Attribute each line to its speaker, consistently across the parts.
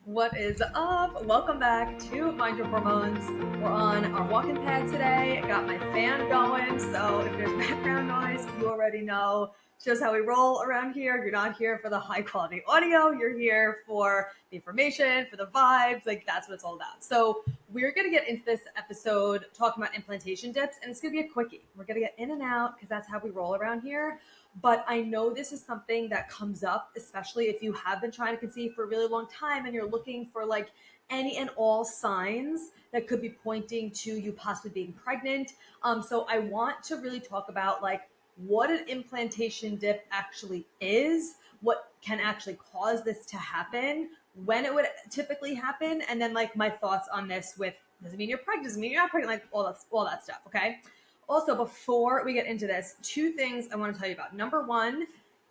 Speaker 1: What is up? Welcome back to Mind Your Hormones. We're on our walking pad today. I got my fan going, so if there's background noise, you already know. Just how we roll around here. You're not here for the high quality audio. You're here for the information, for the vibes. Like, that's what it's all about. So we're going to get into this episode talking about implantation dips, and it's going to be a quickie. We're going to get in and out because that's how we roll around here. But I know this is something that comes up, especially if you have been trying to conceive for a really long time and you're looking for like any and all signs that could be pointing to you possibly being pregnant. So I want to really talk about like what an implantation dip actually is, what can actually cause this to happen, when it would typically happen, and then like my thoughts on this with does it mean you're pregnant, does it mean you're not pregnant, like all that stuff, okay? Also, before we get into this, two things I want to tell you about. Number one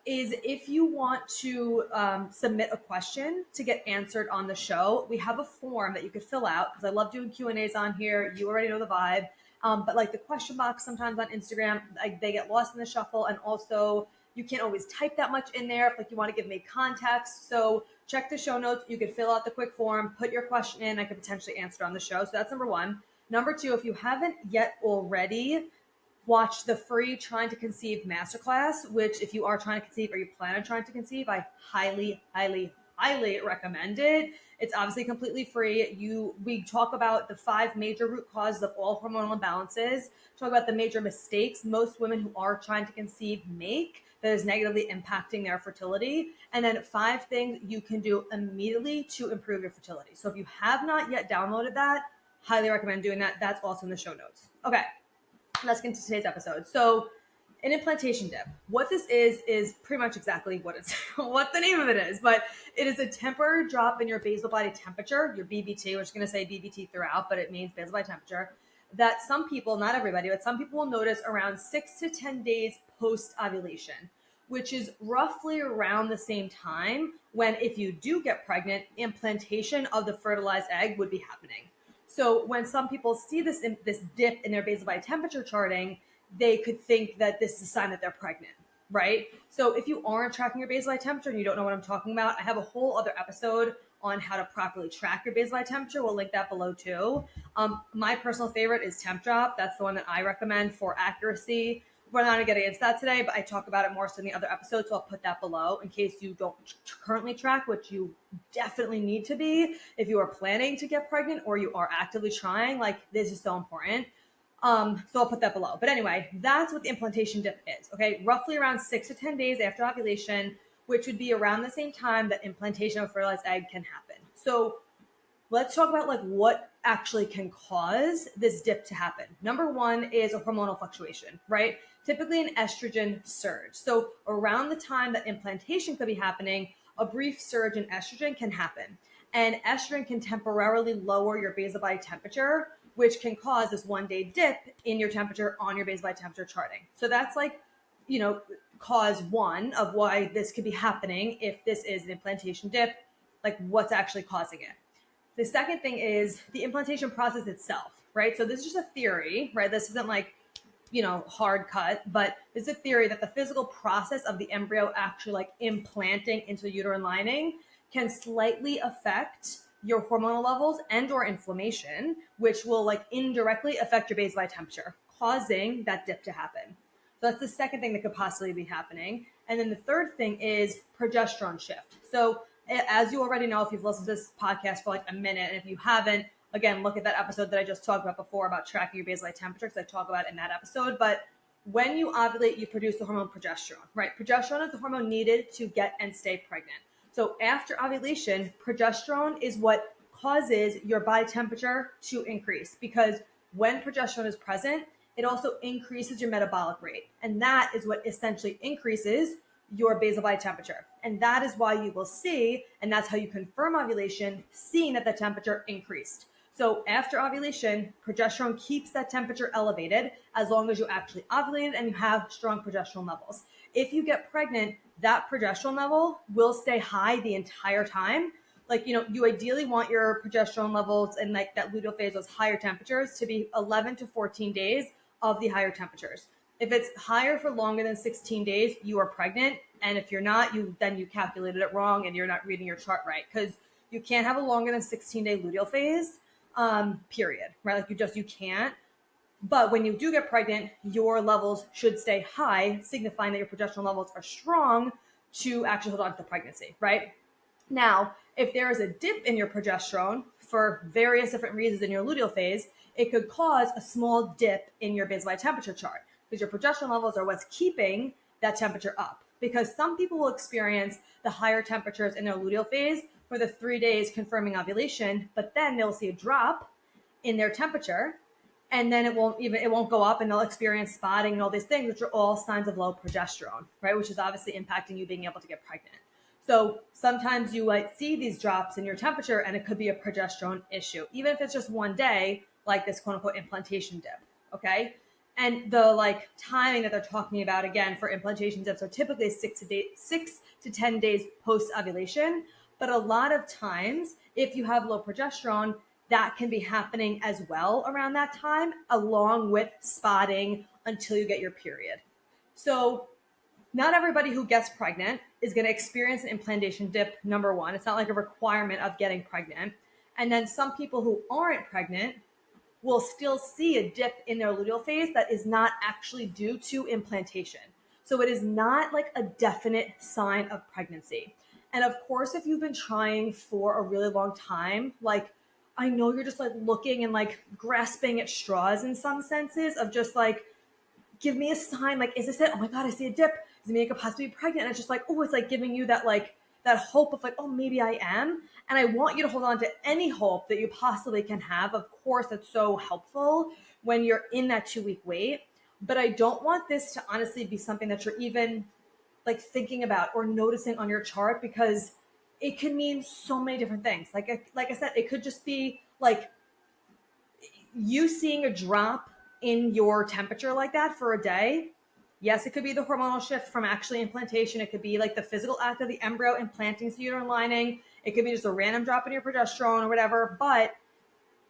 Speaker 1: is if you want to submit a question to get answered on the show, we have a form that you could fill out because I love doing Q&As on here. You already know the vibe. But like the question box sometimes on Instagram, they get lost in the shuffle. And also you can't always type that much in there if like you want to give me context. So check the show notes. You could fill out the quick form, put your question in. I could potentially answer it on the show. So that's number one. Number two, if you haven't yet already, watch the free Trying to Conceive masterclass, which if you are trying to conceive or you plan on trying to conceive, I highly, highly, highly recommend it. It's obviously completely free. We talk about the 5 major root causes of all hormonal imbalances, talk about the major mistakes most women who are trying to conceive make that is negatively impacting their fertility, and then 5 things you can do immediately to improve your fertility. So if you have not yet downloaded that, highly recommend doing that. That's also in the show notes. Okay, let's get into today's episode. So an implantation dip, what this is pretty much exactly what it's what the name of it is, but it is a temporary drop in your basal body temperature, your BBT. We're just going to say BBT throughout, but it means basal body temperature, that some people, not everybody, but some people will notice around 6 to 10 days post ovulation, which is roughly around the same time when, if you do get pregnant, implantation of the fertilized egg would be happening. So when some people see this dip in their basal body temperature charting, they could think that this is a sign that they're pregnant, right? So if you aren't tracking your basal body temperature and you don't know what I'm talking about, I have a whole other episode on how to properly track your basal body temperature. We'll link that below too. My personal favorite is Temp Drop. That's the one that I recommend for accuracy. We're not going to get into that today, but I talk about it more so in the other episodes, so I'll put that below in case you don't currently track, which you definitely need to be if you are planning to get pregnant or you are actively trying. Like, this is so important. So I'll put that below. But anyway, that's what the implantation dip is, okay? Roughly around 6 to 10 days after ovulation, which would be around the same time that implantation of a fertilized egg can happen. So let's talk about like what actually can cause this dip to happen. Number one is a hormonal fluctuation, right? Typically an estrogen surge. So around the time that implantation could be happening, a brief surge in estrogen can happen. And estrogen can temporarily lower your basal body temperature, which can cause this 1-day dip in your temperature on your basal body temperature charting. So that's like, cause one of why this could be happening if this is an implantation dip, like what's actually causing it. The second thing is the implantation process itself, right? So this is just a theory, right? This isn't like, hard cut, but it's a theory that the physical process of the embryo actually like implanting into the uterine lining can slightly affect your hormonal levels and or inflammation, which will like indirectly affect your basal body temperature, causing that dip to happen. So that's the second thing that could possibly be happening. And then the third thing is progesterone shift. So as you already know, if you've listened to this podcast for like a minute, and if you haven't, again, look at that episode that I just talked about before about tracking your basal body temperature, because I talk about it in that episode. But when you ovulate, you produce the hormone progesterone, right? Progesterone is the hormone needed to get and stay pregnant. So after ovulation, progesterone is what causes your body temperature to increase, because when progesterone is present, it also increases your metabolic rate. And that is what essentially increases your basal body temperature. And that is why you will see, and that's how you confirm ovulation, seeing that the temperature increased. So after ovulation, progesterone keeps that temperature elevated as long as you actually ovulated and you have strong progesterone levels. If you get pregnant, that progesterone level will stay high the entire time. Like, you ideally want your progesterone levels and like that luteal phase, those higher temperatures, to be 11 to 14 days of the higher temperatures. If it's higher for longer than 16 days, you are pregnant. And if you're not, then you calculated it wrong and you're not reading your chart right. Because You can't have a longer than 16-day luteal phase, period, right? Like you can't. But when you do get pregnant, your levels should stay high, signifying that your progesterone levels are strong to actually hold on to the pregnancy, right? Now, if there is a dip in your progesterone for various different reasons in your luteal phase, it could cause a small dip in your baseline temperature chart because your progesterone levels are what's keeping that temperature up. Because some people will experience the higher temperatures in their luteal phase for the 3 days confirming ovulation, but then they'll see a drop in their temperature, and then it won't go up, and they'll experience spotting and all these things, which are all signs of low progesterone, right? Which is obviously impacting you being able to get pregnant. So sometimes you like see these drops in your temperature, and it could be a progesterone issue, even if it's just one day, like this quote unquote implantation dip. Okay. And the like timing that they're talking about again for implantation dips are typically 6 to 10 days post ovulation. But a lot of times, if you have low progesterone, that can be happening as well around that time, along with spotting until you get your period. So not everybody who gets pregnant is going to experience an implantation dip, number one. It's not like a requirement of getting pregnant. And then some people who aren't pregnant will still see a dip in their luteal phase that is not actually due to implantation. So it is not like a definite sign of pregnancy. And of course, if you've been trying for a really long time, like I know you're just like looking and like grasping at straws in some senses of just like, give me a sign. Like, is this it? Oh my God, I see a dip. Does it mean I could possibly be pregnant? And it's just like, oh, it's like giving you that like that hope of like, oh, maybe I am. And I want you to hold on to any hope that you possibly can have. Of course, that's so helpful when you're in that 2-week wait. But I don't want this to honestly be something that you're even like thinking about or noticing on your chart, because it can mean so many different things. Like I said, it could just be like you seeing a drop in your temperature like that for a day. Yes, it could be the hormonal shift from actually implantation. It could be like the physical act of the embryo implanting the uterine lining. It could be just a random drop in your progesterone or whatever. But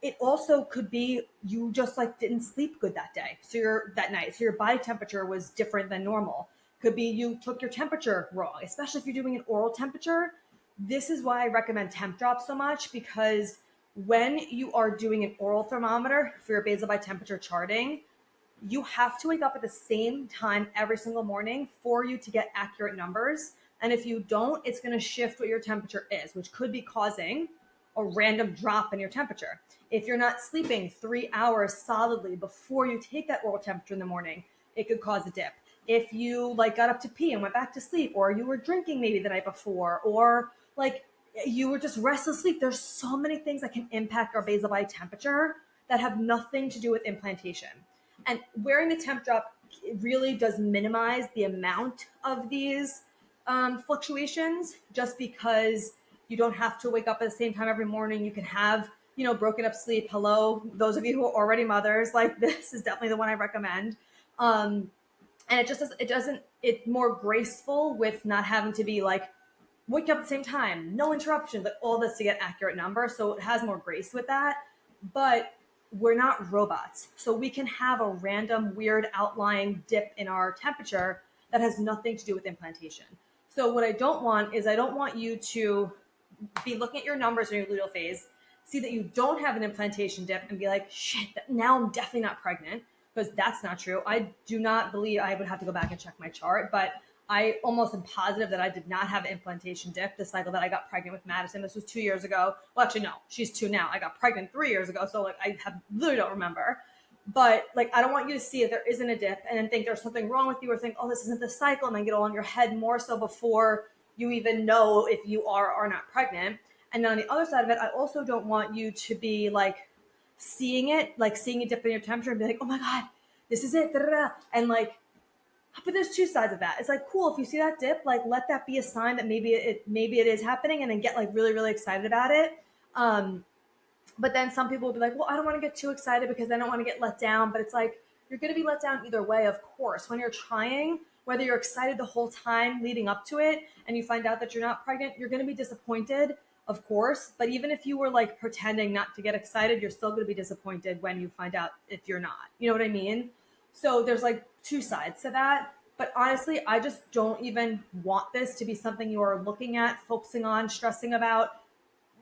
Speaker 1: it also could be you just like didn't sleep good that day. That night. So your body temperature was different than normal. Could be you took your temperature wrong, especially if you're doing an oral temperature. This is why I recommend temp drops so much, because when you are doing an oral thermometer for your basal by temperature charting, you have to wake up at the same time every single morning for you to get accurate numbers. And if you don't, it's going to shift what your temperature is, which could be causing a random drop in your temperature. If you're not sleeping 3 hours solidly before you take that oral temperature in the morning, it could cause a dip. If you like got up to pee and went back to sleep, or you were drinking maybe the night before, or like you were just restless sleep, there's so many things that can impact our basal body temperature that have nothing to do with implantation. And wearing the temp drop really does minimize the amount of these fluctuations, just because you don't have to wake up at the same time every morning. You can have, broken up sleep. Hello, those of you who are already mothers, like this is definitely the one I recommend. And it's more graceful with not having to be like, wake up at the same time, no interruption, but all this to get accurate numbers. So it has more grace with that. But we're not robots. So we can have a random weird outlying dip in our temperature that has nothing to do with implantation. So what I don't want you to be looking at your numbers in your luteal phase, see that you don't have an implantation dip, and be like, shit, now I'm definitely not pregnant, because that's not true. I do not believe, I would have to go back and check my chart, but I almost am positive that I did not have an implantation dip the cycle that I got pregnant with Madison. This was 2 years ago. Well, actually, no, she's 2 now. I got pregnant 3 years ago. So like literally don't remember. But like, I don't want you to see that there isn't a dip and then think there's something wrong with you, or think, oh, this isn't the cycle, and then get all in your head more so before you even know if you are or not pregnant. And then on the other side of it, I also don't want you to be like seeing a dip in your temperature and be like, oh my God, this is it. And like, but there's two sides of that. It's like, cool, if you see that dip, like let that be a sign that maybe it is happening, and then get like really, really excited about it. But then some people will be like, well, I don't want to get too excited because I don't want to get let down. But it's like, you're going to be let down either way, of course. When you're trying, whether you're excited the whole time leading up to it and you find out that you're not pregnant, you're going to be disappointed, of course. But even if you were like pretending not to get excited, you're still going to be disappointed when you find out if you're not. You know what I mean? So there's like two sides to that. But honestly, I just don't even want this to be something you are looking at, focusing on, stressing about.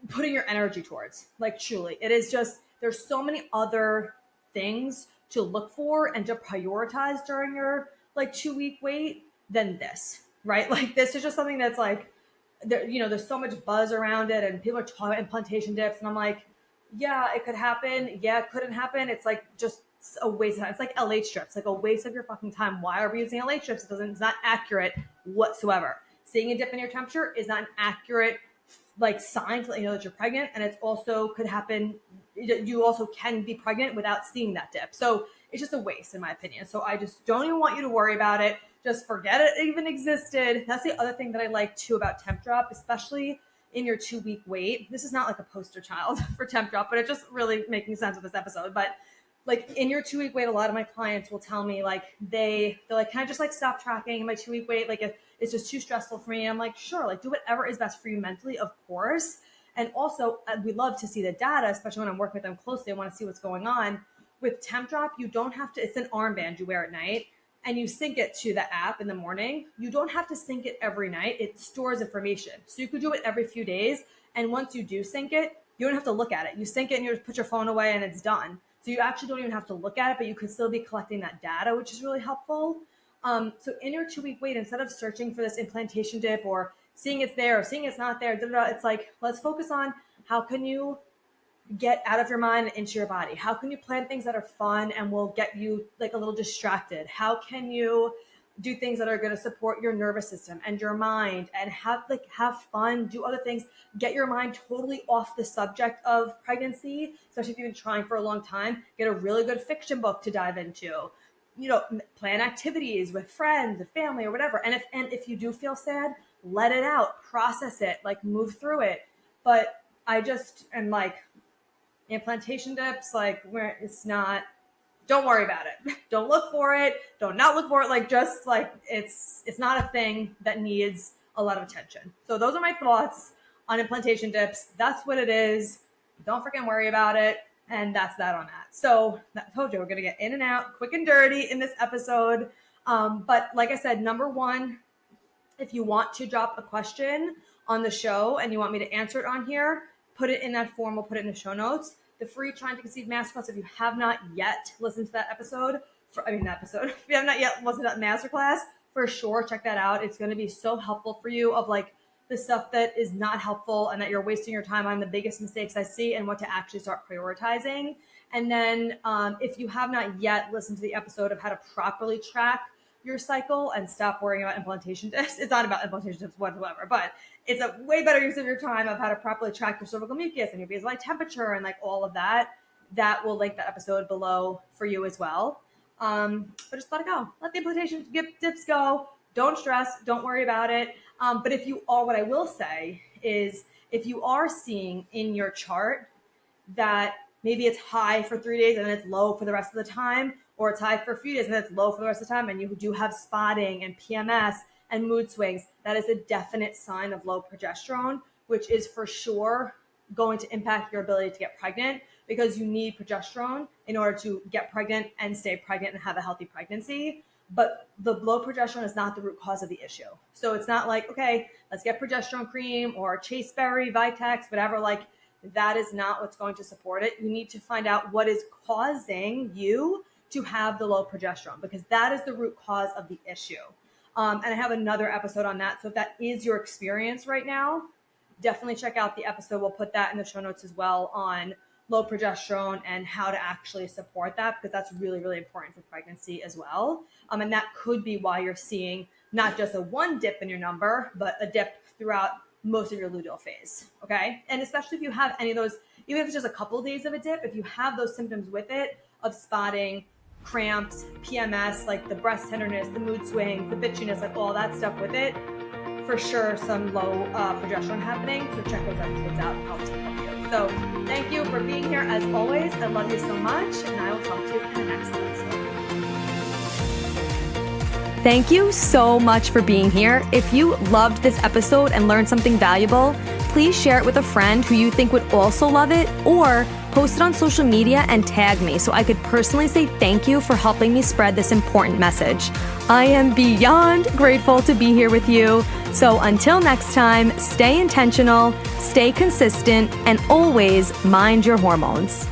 Speaker 1: putting your energy towards. Like truly, it is just, there's so many other things to look for and to prioritize during your like 2-week wait than this, right? Like this is just something that's like, there's so much buzz around it and people are talking about implantation dips. And I'm like, yeah, it could happen. Yeah, it couldn't happen. It's like just a waste of time. It's like LH strips, like a waste of your fucking time. Why are we using LH strips? It's not accurate whatsoever. Seeing a dip in your temperature is not an accurate like sign to let you know that you're pregnant. And it's also could happen. You also can be pregnant without seeing that dip. So it's just a waste in my opinion. So I just don't even want you to worry about it. Just forget it even existed. That's the other thing that I like too about temp drop, especially in your 2-week wait. This is not like a poster child for temp drop, but it's just really making sense with this episode. But like in your 2-week wait, a lot of my clients will tell me like they're like, can I just like stop tracking in my 2-week wait? Like it's just too stressful for me. I'm like, sure, like do whatever is best for you mentally, of course. And also we love to see the data, especially when I'm working with them closely. I want to see what's going on. With temp drop, you don't have to, it's an armband you wear at night and you sync it to the app in the morning. You don't have to sync it every night. It stores information. So you could do it every few days. And once you do sync it, you don't have to look at it. You sync it and you just put your phone away and it's done. So you actually don't even have to look at it, but you could still be collecting that data, which is really helpful. So in your 2-week wait, instead of searching for this implantation dip or seeing it's there or seeing it's not there, it's like, let's focus on how can you get out of your mind and into your body? How can you plan things that are fun and will get you like a little distracted? How can you do things that are going to support your nervous system and your mind and have fun, do other things, get your mind totally off the subject of pregnancy, especially if you've been trying for a long time, get a really good fiction book to dive into, plan activities with friends and family or whatever. And if you do feel sad, let it out, process it, like move through it. But I just am like, implantation dips, like where it's not, don't worry about it. Don't look for it. Don't not look for it. Like just like it's not a thing that needs a lot of attention. So those are my thoughts on implantation dips. That's what it is. Don't freaking worry about it. And that's that on that. So I told you we're going to get in and out quick and dirty in this episode. But like I said, number one, if you want to drop a question on the show and you want me to answer it on here, put it in that form. We'll put it in the show notes. The free Trying to Conceive Masterclass, if you have not yet listened to that episode, if you have not yet listened to that masterclass, for sure, check that out. It's going to be so helpful for you of like the stuff that is not helpful and that you're wasting your time on, the biggest mistakes I see and what to actually start prioritizing. And then if you have not yet listened to the episode of how to properly track your cycle and stop worrying about implantation dips. It's not about implantation dips whatsoever, but it's a way better use of your time of how to properly track your cervical mucus and your basal temperature and like all of that. That will link that episode below for you as well. But just let it go. Let the implantation dips go. Don't stress. Don't worry about it. But if you are, what I will say is if you are seeing in your chart that maybe it's high for 3 days and then it's low for the rest of the time, or it's high for a few days and then it's low for the rest of the time, and you do have spotting and PMS and mood swings, that is a definite sign of low progesterone, which is for sure going to impact your ability to get pregnant because you need progesterone in order to get pregnant and stay pregnant and have a healthy pregnancy. But the low progesterone is not the root cause of the issue. So it's not like, okay, let's get progesterone cream or chasteberry, Vitex, whatever, like that is not what's going to support it. You need to find out what is causing you to have the low progesterone because that is the root cause of the issue. And I have another episode on that. So if that is your experience right now, definitely check out the episode. We'll put that in the show notes as well on low progesterone and how to actually support that because that's really, really important for pregnancy as well. And that could be why you're seeing not just a one dip in your number, but a dip throughout most of your luteal phase. Okay. And especially if you have any of those, even if it's just a couple of days of a dip, if you have those symptoms with it of spotting, cramps, PMS, like the breast tenderness, the mood swings, the bitchiness, like all that stuff with it, for sure some low progesterone happening. So check those episodes out and help you. So thank you for being here as always. I love you so much and I will talk to you in the next episode. Thank you so much for being here. If you loved this episode and learned something valuable, please share it with a friend who you think would also love it, or post it on social media and tag me so I could personally say thank you for helping me spread this important message. I am beyond grateful to be here with you. So until next time, stay intentional, stay consistent, and always mind your hormones.